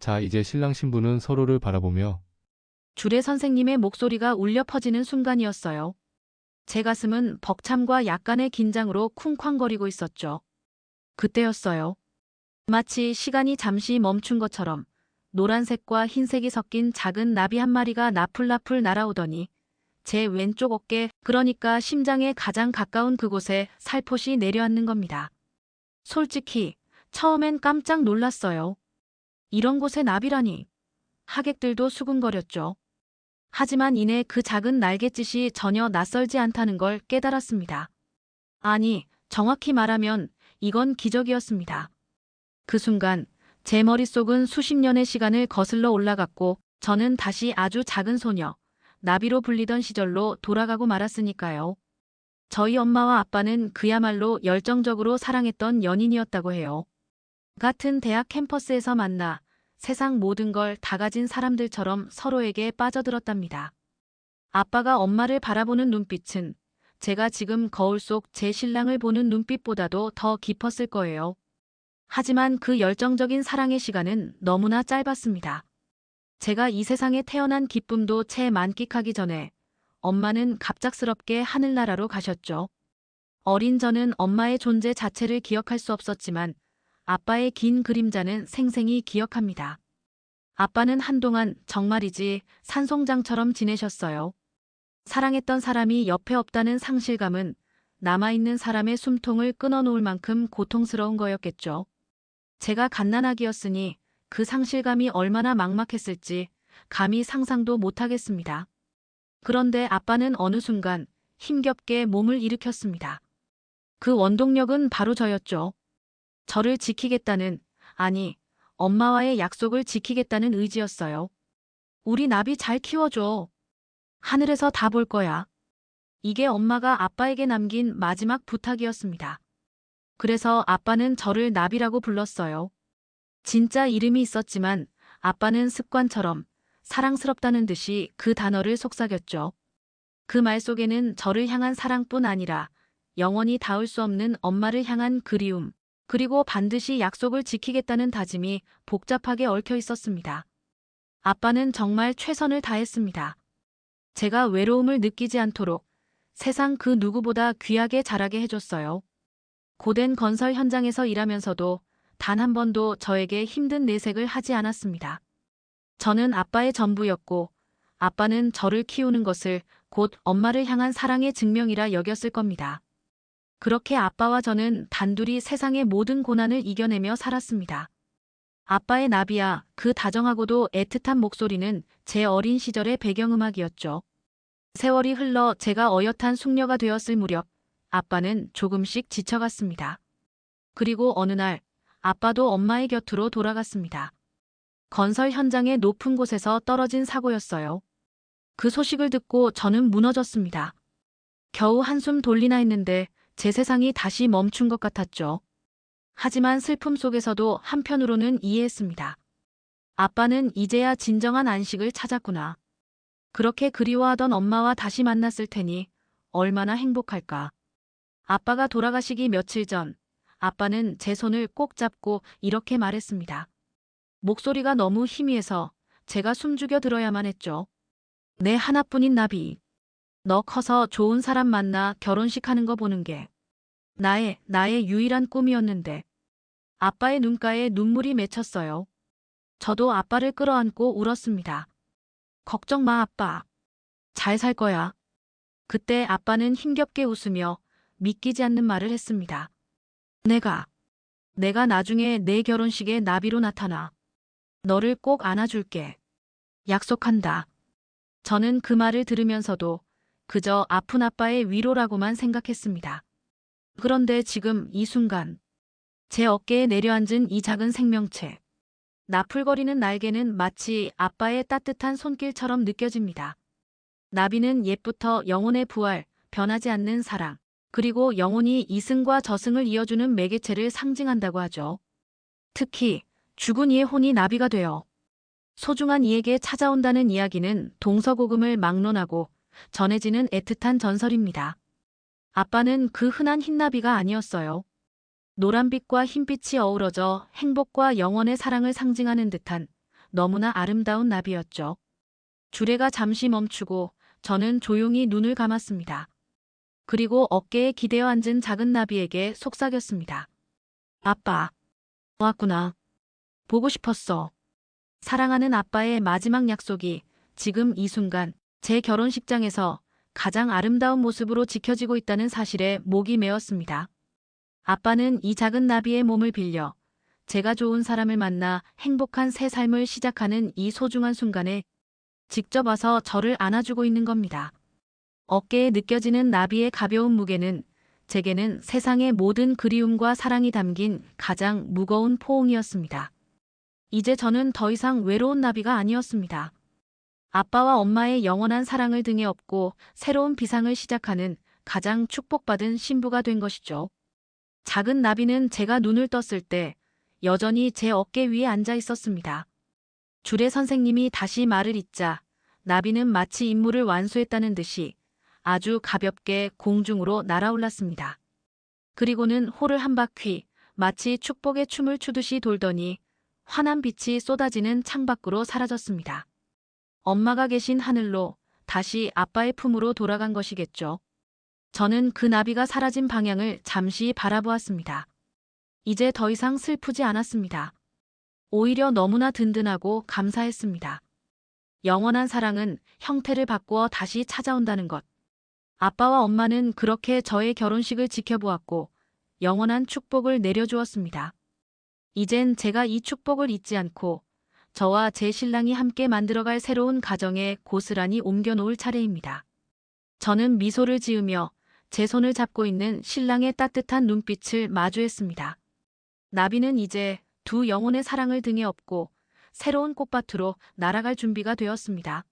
자, 이제 신랑 신부는 서로를 바라보며 주례 선생님의 목소리가 울려 퍼지는 순간이었어요. 제 가슴은 벅참과 약간의 긴장으로 쿵쾅거리고 있었죠. 그때였어요. 마치 시간이 잠시 멈춘 것처럼 노란색과 흰색이 섞인 작은 나비 한 마리가 나풀나풀 날아오더니 제 왼쪽 어깨, 그러니까 심장에 가장 가까운 그곳에 살포시 내려앉는 겁니다. 솔직히 처음엔 깜짝 놀랐어요. 이런 곳에 나비라니. 하객들도 수군거렸죠. 하지만 이내 그 작은 날갯짓이 전혀 낯설지 않다는 걸 깨달았습니다. 아니, 정확히 말하면 이건 기적이었습니다. 그 순간 제 머릿속은 수십 년의 시간을 거슬러 올라갔고 저는 다시 아주 작은 소녀, 나비로 불리던 시절로 돌아가고 말았으니까요. 저희 엄마와 아빠는 그야말로 열정적으로 사랑했던 연인이었다고 해요. 같은 대학 캠퍼스에서 만나 세상 모든 걸 다 가진 사람들처럼 서로에게 빠져들었답니다. 아빠가 엄마를 바라보는 눈빛은 제가 지금 거울 속 제 신랑을 보는 눈빛보다도 더 깊었을 거예요. 하지만 그 열정적인 사랑의 시간은 너무나 짧았습니다. 제가 이 세상에 태어난 기쁨도 채 만끽하기 전에 엄마는 갑작스럽게 하늘나라로 가셨죠. 어린 저는 엄마의 존재 자체를 기억할 수 없었지만 아빠의 긴 그림자는 생생히 기억합니다. 아빠는 한동안 정말이지 산송장처럼 지내셨어요. 사랑했던 사람이 옆에 없다는 상실감은 남아있는 사람의 숨통을 끊어놓을 만큼 고통스러운 거였겠죠. 제가 갓난아기였으니 그 상실감이 얼마나 막막했을지 감히 상상도 못하겠습니다. 그런데 아빠는 어느 순간 힘겹게 몸을 일으켰습니다. 그 원동력은 바로 저였죠. 저를 지키겠다는, 아니, 엄마와의 약속을 지키겠다는 의지였어요. 우리 나비 잘 키워줘. 하늘에서 다 볼 거야. 이게 엄마가 아빠에게 남긴 마지막 부탁이었습니다. 그래서 아빠는 저를 나비라고 불렀어요. 진짜 이름이 있었지만 아빠는 습관처럼 사랑스럽다는 듯이 그 단어를 속삭였죠. 그 말 속에는 저를 향한 사랑뿐 아니라 영원히 닿을 수 없는 엄마를 향한 그리움, 그리고 반드시 약속을 지키겠다는 다짐이 복잡하게 얽혀 있었습니다. 아빠는 정말 최선을 다했습니다. 제가 외로움을 느끼지 않도록 세상 그 누구보다 귀하게 자라게 해줬어요. 고된 건설 현장에서 일하면서도 단 한 번도 저에게 힘든 내색을 하지 않았습니다. 저는 아빠의 전부였고 아빠는 저를 키우는 것을 곧 엄마를 향한 사랑의 증명이라 여겼을 겁니다. 그렇게 아빠와 저는 단둘이 세상의 모든 고난을 이겨내며 살았습니다. 아빠의 나비야, 그 다정하고도 애틋한 목소리는 제 어린 시절의 배경음악이었죠. 세월이 흘러 제가 어엿한 숙녀가 되었을 무렵 아빠는 조금씩 지쳐갔습니다. 그리고 어느 날 아빠도 엄마의 곁으로 돌아갔습니다. 건설 현장의 높은 곳에서 떨어진 사고였어요. 그 소식을 듣고 저는 무너졌습니다. 겨우 한숨 돌리나 했는데 제 세상이 다시 멈춘 것 같았죠. 하지만 슬픔 속에서도 한편으로는 이해했습니다. 아빠는 이제야 진정한 안식을 찾았구나. 그렇게 그리워하던 엄마와 다시 만났을 테니 얼마나 행복할까. 아빠가 돌아가시기 며칠 전 아빠는 제 손을 꼭 잡고 이렇게 말했습니다. 목소리가 너무 희미해서 제가 숨죽여 들어야만 했죠. 내 하나뿐인 나비. 너 커서 좋은 사람 만나 결혼식 하는 거 보는 게 나의 유일한 꿈이었는데. 아빠의 눈가에 눈물이 맺혔어요. 저도 아빠를 끌어안고 울었습니다. 걱정 마, 아빠. 잘 살 거야. 그때 아빠는 힘겹게 웃으며 믿기지 않는 말을 했습니다. 내가 나중에 내 결혼식에 나비로 나타나. 너를 꼭 안아줄게. 약속한다. 저는 그 말을 들으면서도 그저 아픈 아빠의 위로라고만 생각했습니다. 그런데 지금 이 순간 제 어깨에 내려앉은 이 작은 생명체. 나풀거리는 날개는 마치 아빠의 따뜻한 손길처럼 느껴집니다. 나비는 옛부터 영혼의 부활, 변하지 않는 사랑, 그리고 영혼이 이승과 저승을 이어주는 매개체를 상징한다고 하죠. 특히 죽은 이의 혼이 나비가 되어 소중한 이에게 찾아온다는 이야기는 동서고금을 막론하고 전해지는 애틋한 전설입니다. 아빠는 그 흔한 흰나비가 아니었어요. 노란빛과 흰빛이 어우러져 행복과 영원의 사랑을 상징하는 듯한 너무나 아름다운 나비였죠. 주례가 잠시 멈추고 저는 조용히 눈을 감았습니다. 그리고 어깨에 기대어 앉은 작은 나비에게 속삭였습니다. 아빠, 왔구나. 보고 싶었어. 사랑하는 아빠의 마지막 약속이 지금 이 순간 제 결혼식장에서 가장 아름다운 모습으로 지켜지고 있다는 사실에 목이 메었습니다. 아빠는 이 작은 나비의 몸을 빌려 제가 좋은 사람을 만나 행복한 새 삶을 시작하는 이 소중한 순간에 직접 와서 저를 안아주고 있는 겁니다. 어깨에 느껴지는 나비의 가벼운 무게는 제게는 세상의 모든 그리움과 사랑이 담긴 가장 무거운 포옹이었습니다. 이제 저는 더 이상 외로운 나비가 아니었습니다. 아빠와 엄마의 영원한 사랑을 등에 업고 새로운 비상을 시작하는 가장 축복받은 신부가 된 것이죠. 작은 나비는 제가 눈을 떴을 때 여전히 제 어깨 위에 앉아 있었습니다. 주례 선생님이 다시 말을 잇자 나비는 마치 임무를 완수했다는 듯이 아주 가볍게 공중으로 날아올랐습니다. 그리고는 홀을 한 바퀴 마치 축복의 춤을 추듯이 돌더니 환한 빛이 쏟아지는 창밖으로 사라졌습니다. 엄마가 계신 하늘로 다시 아빠의 품으로 돌아간 것이겠죠. 저는 그 나비가 사라진 방향을 잠시 바라보았습니다. 이제 더 이상 슬프지 않았습니다. 오히려 너무나 든든하고 감사했습니다. 영원한 사랑은 형태를 바꾸어 다시 찾아온다는 것. 아빠와 엄마는 그렇게 저의 결혼식을 지켜보았고 영원한 축복을 내려주었습니다. 이젠 제가 이 축복을 잊지 않고 저와 제 신랑이 함께 만들어갈 새로운 가정에 고스란히 옮겨놓을 차례입니다. 저는 미소를 지으며 제 손을 잡고 있는 신랑의 따뜻한 눈빛을 마주했습니다. 나비는 이제 두 영혼의 사랑을 등에 업고 새로운 꽃밭으로 날아갈 준비가 되었습니다.